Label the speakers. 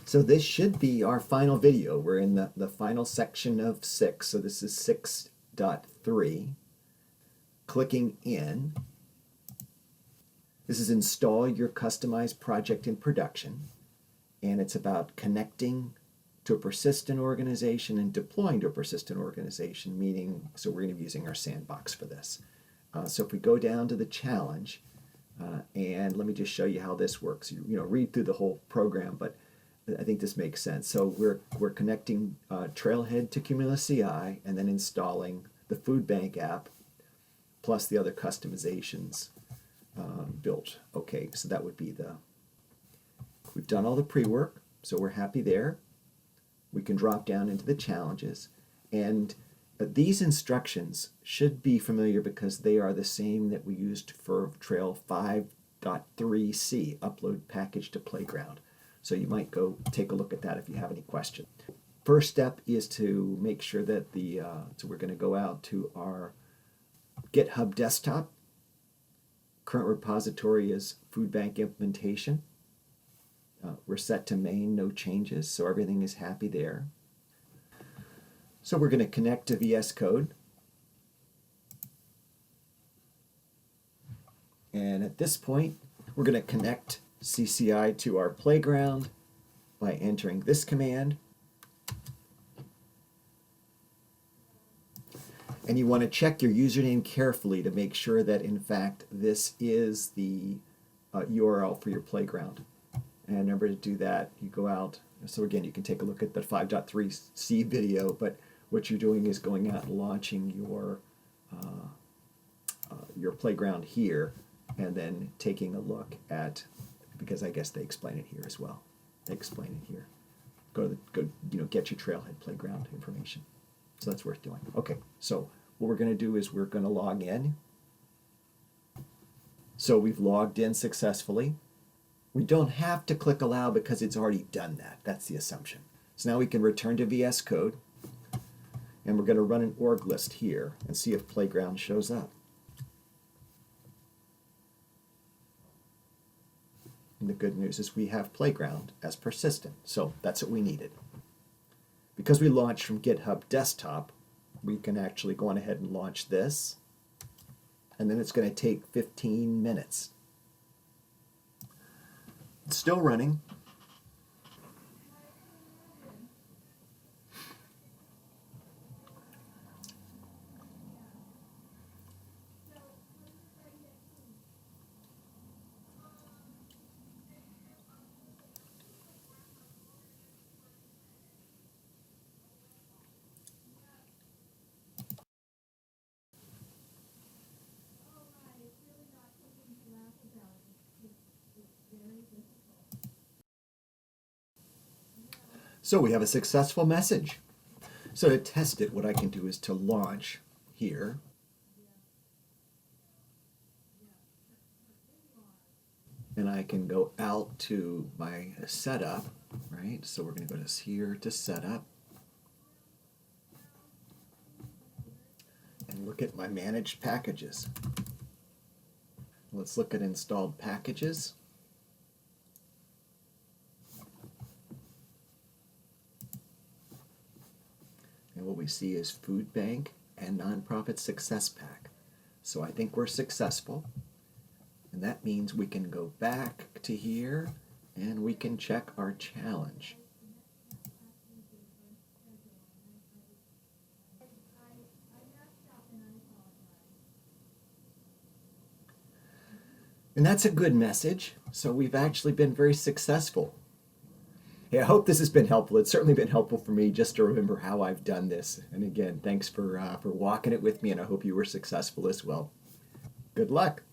Speaker 1: So this should be our final video. We're in the final section of 6. So this is 6.3. Clicking in. This is install your customized project in production. And it's about connecting to a persistent organization and deploying to a persistent organization, meaning, so we're going to be using our sandbox for this. So if we go down to the challenge, and let me just show you how this works. You know, read through the whole program, but I think this makes sense. So we're connecting Trailhead to CumulusCI and then installing the food bank app plus the other customizations built. Okay, so that would be we've done all the pre-work, so we're happy there. We can drop down into the challenges, and these instructions should be familiar because they are the same that we used for Trail 5.3c, upload package to playground. So you might go take a look at that if you have any questions. First step is to make sure that so we're going to go out to our GitHub desktop. Current repository is food bank implementation. We're set to main, no changes, so everything is happy there. So we're going to connect to VS Code. And at this point, we're going to connect CCI to our playground by entering this command. And you want to check your username carefully to make sure that, in fact, this is the URL for your playground. And remember to do that. You go out. So again, you can take a look at the 5.3c video, but what you're doing is going out and launching your playground here, and then taking a look at, because I guess they explain it here as well. They explain it here. Go get your Trailhead playground information. So that's worth doing. Okay, so what we're going to do is we're going to log in. So we've logged in successfully. We don't have to click allow because it's already done that. That's the assumption. So now we can return to VS Code, and we're going to run an org list here and see if playground shows up. And the good news is we have playground as persistent, so that's what we needed. Because we launched from GitHub desktop, we can actually go on ahead and launch this, and then it's going to take 15 minutes. It's still running. So we have a successful message. So to test it, what I can do is to launch here. And I can go out to my setup, right? So we're going to go to here to setup. And look at my managed packages. Let's look at installed packages. And what we see is Food Bank and Nonprofit Success Pack. So I think we're successful. And that means we can go back to here and we can check our challenge. And that's a good message. So we've actually been very successful. Hey, I hope this has been helpful. It's certainly been helpful for me just to remember how I've done this. And again, thanks for walking it with me, and I hope you were successful as well. Good luck.